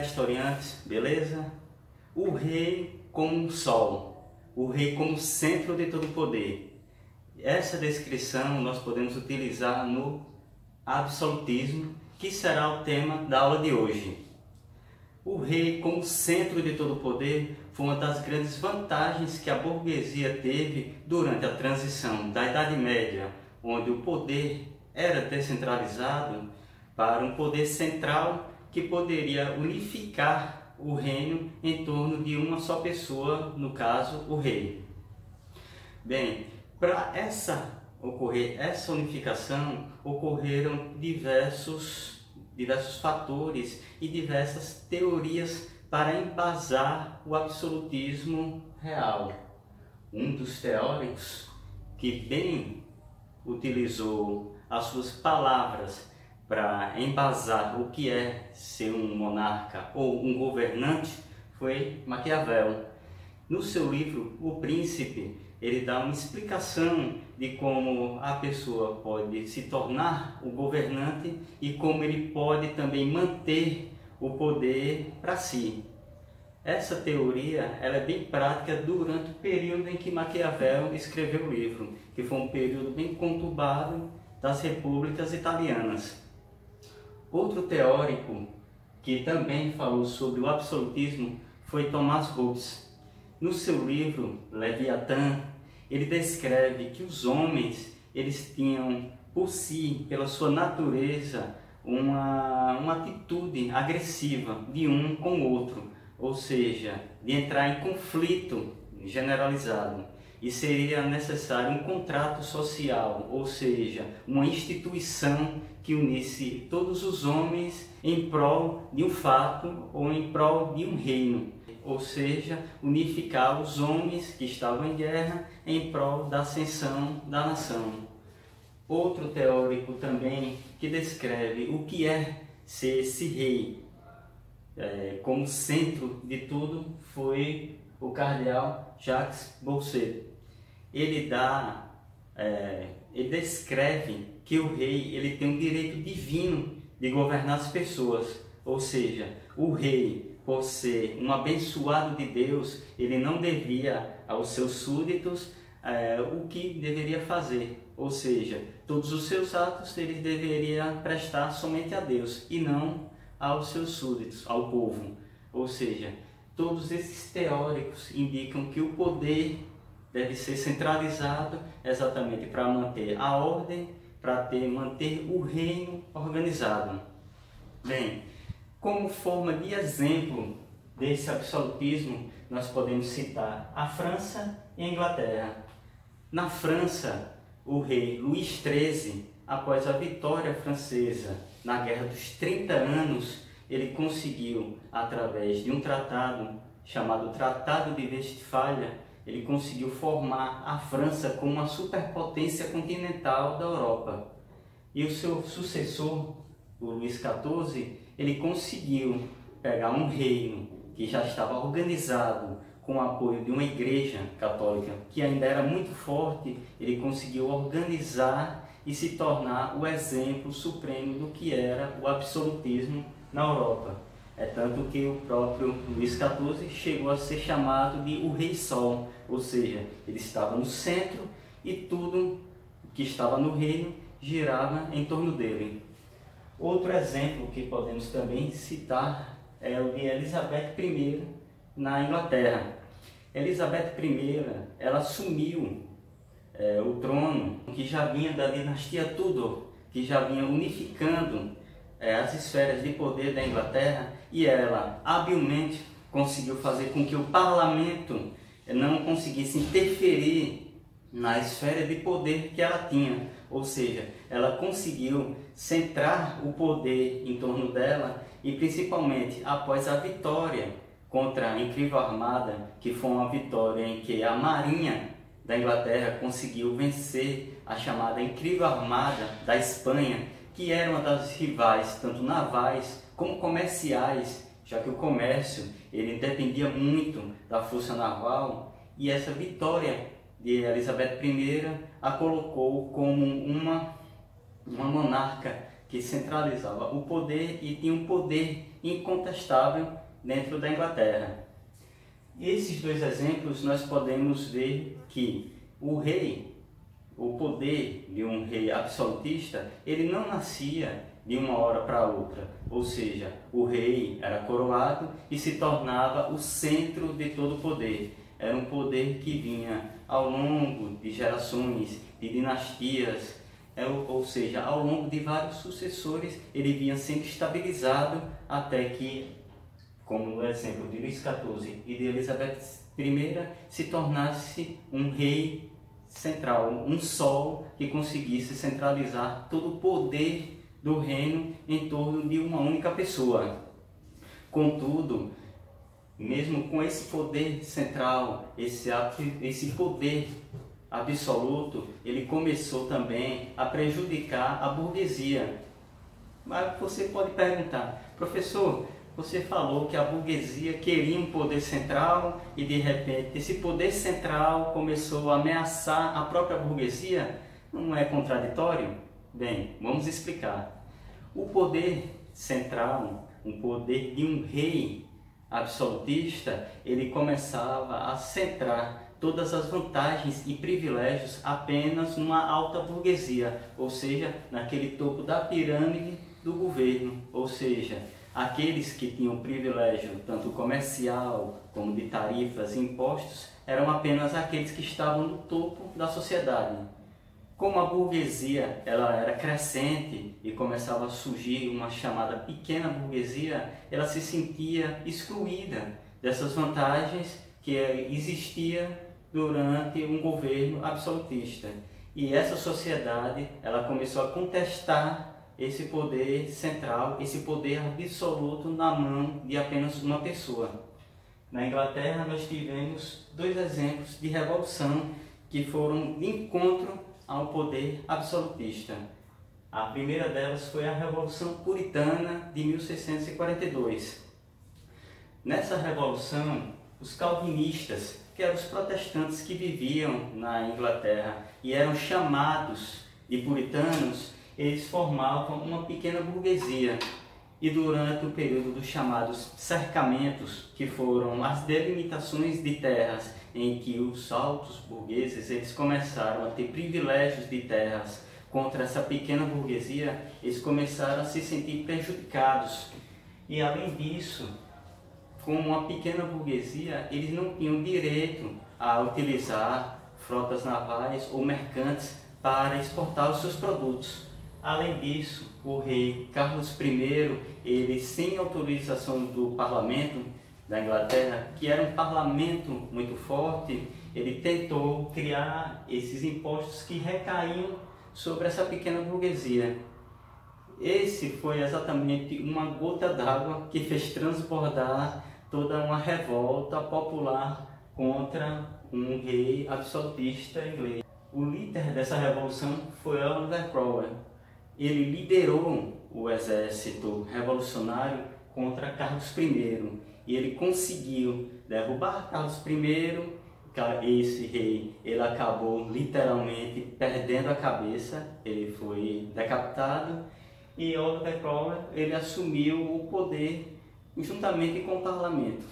historiantes, beleza? O rei como o sol, o rei como centro de todo o poder. Essa descrição nós podemos utilizar no absolutismo, que será o tema da aula de hoje. O rei como centro de todo o poder foi uma das grandes vantagens que a burguesia teve durante a transição da Idade Média, onde o poder era descentralizado, para um poder central que poderia unificar o reino em torno de uma só pessoa, no caso, o rei. Bem, para ocorrer essa unificação, ocorreram diversos fatores e diversas teorias para embasar o absolutismo real. Um dos teóricos que bem utilizou as suas palavras para embasar o que é ser um monarca ou um governante foi Maquiavel. No seu livro O Príncipe, ele dá uma explicação de como a pessoa pode se tornar o governante e como ele pode também manter o poder para si. Essa teoria ela é bem prática durante o período em que Maquiavel escreveu o livro, que foi um período bem conturbado das repúblicas italianas. Outro teórico que também falou sobre o absolutismo foi Thomas Hobbes. No seu livro Leviatã, ele descreve que os homens eles tinham por si, pela sua natureza, uma atitude agressiva de um com o outro, ou seja, de entrar em conflito generalizado. E seria necessário um contrato social, ou seja, uma instituição que unisse todos os homens em prol de um fato ou em prol de um reino. Ou seja, unificar os homens que estavam em guerra em prol da ascensão da nação. Outro teórico também que descreve o que é ser esse rei como centro de tudo foi o cardeal Jacques Bossuet. Ele descreve que o rei ele tem um direito divino de governar as pessoas, ou seja, o rei, por ser um abençoado de Deus, ele não devia aos seus súditos o que deveria fazer, ou seja, todos os seus atos ele deveria prestar somente a Deus e não aos seus súditos, ao povo. Ou seja, todos esses teóricos indicam que o poder deve ser centralizado exatamente para manter a ordem, para manter o reino organizado. Bem, como forma de exemplo desse absolutismo, nós podemos citar a França e a Inglaterra. Na França, o rei Luís XIII, após a vitória francesa na Guerra dos 30 Anos, ele conseguiu, através de um tratado chamado Tratado de Westfália, ele conseguiu formar a França como uma superpotência continental da Europa. E o seu sucessor, o Luís XIV, ele conseguiu pegar um reino que já estava organizado com o apoio de uma igreja católica que ainda era muito forte. Ele conseguiu organizar e se tornar o exemplo supremo do que era o absolutismo na Europa. É tanto que o próprio Luís XIV chegou a ser chamado de o Rei Sol, ou seja, ele estava no centro e tudo que estava no reino girava em torno dele. Outro exemplo que podemos também citar é o de Elizabeth I na Inglaterra. Elizabeth I ela assumiu o trono que já vinha da dinastia Tudor, que já vinha unificando as esferas de poder da Inglaterra, e ela habilmente conseguiu fazer com que o parlamento não conseguisse interferir na esfera de poder que ela tinha, ou seja, ela conseguiu centrar o poder em torno dela, e principalmente após a vitória contra a Incrível Armada, que foi uma vitória em que a Marinha da Inglaterra conseguiu vencer a chamada Incrível Armada da Espanha, que era uma das rivais tanto navais como comerciais, já que o comércio ele dependia muito da força naval, e essa vitória de Elizabeth I a colocou como uma monarca que centralizava o poder e tinha um poder incontestável dentro da Inglaterra. E esses dois exemplos nós podemos ver que o rei, o poder de um rei absolutista, ele não nascia de uma hora para outra, ou seja, o rei era coroado e se tornava o centro de todo o poder. Era um poder que vinha ao longo de gerações, de dinastias, ou seja, ao longo de vários sucessores, ele vinha sendo estabilizado até que, como no exemplo de Luís XIV e de Elizabeth I, se tornasse um rei central, um sol que conseguisse centralizar todo o poder do reino em torno de uma única pessoa. Contudo, mesmo com esse poder central, esse poder absoluto, ele começou também a prejudicar a burguesia. Mas você pode perguntar, professor, você falou que a burguesia queria um poder central e de repente esse poder central começou a ameaçar a própria burguesia? Não é contraditório? Bem, vamos explicar. O poder central, o poder de um rei absolutista, ele começava a centrar todas as vantagens e privilégios apenas numa alta burguesia, ou seja, naquele topo da pirâmide do governo, ou seja, aqueles que tinham privilégio tanto comercial como de tarifas e impostos eram apenas aqueles que estavam no topo da sociedade. Como a burguesia ela era crescente e começava a surgir uma chamada pequena burguesia, ela se sentia excluída dessas vantagens que existia durante um governo absolutista. E essa sociedade ela começou a contestar esse poder central, esse poder absoluto na mão de apenas uma pessoa. Na Inglaterra nós tivemos dois exemplos de revolução que foram de encontro ao poder absolutista. A primeira delas foi a Revolução Puritana de 1642. Nessa revolução, os calvinistas, que eram os protestantes que viviam na Inglaterra e eram chamados de puritanos, eles formavam uma pequena burguesia. E durante o período dos chamados cercamentos, que foram as delimitações de terras em que os altos burgueses eles começaram a ter privilégios de terras contra essa pequena burguesia, eles começaram a se sentir prejudicados. E além disso, como uma pequena burguesia, eles não tinham direito a utilizar frotas navais ou mercantes para exportar os seus produtos. Além disso, o rei Carlos I, ele sem autorização do parlamento da Inglaterra, que era um parlamento muito forte, ele tentou criar esses impostos que recaíam sobre essa pequena burguesia. Esse foi exatamente uma gota d'água que fez transbordar toda uma revolta popular contra um rei absolutista inglês. O líder dessa revolução foi Oliver Cromwell. Ele liderou o exército revolucionário contra Carlos I e ele conseguiu derrubar Carlos I. Esse rei, ele acabou literalmente perdendo a cabeça, ele foi decapitado e Oliver Cromwell ele assumiu o poder juntamente com o parlamento.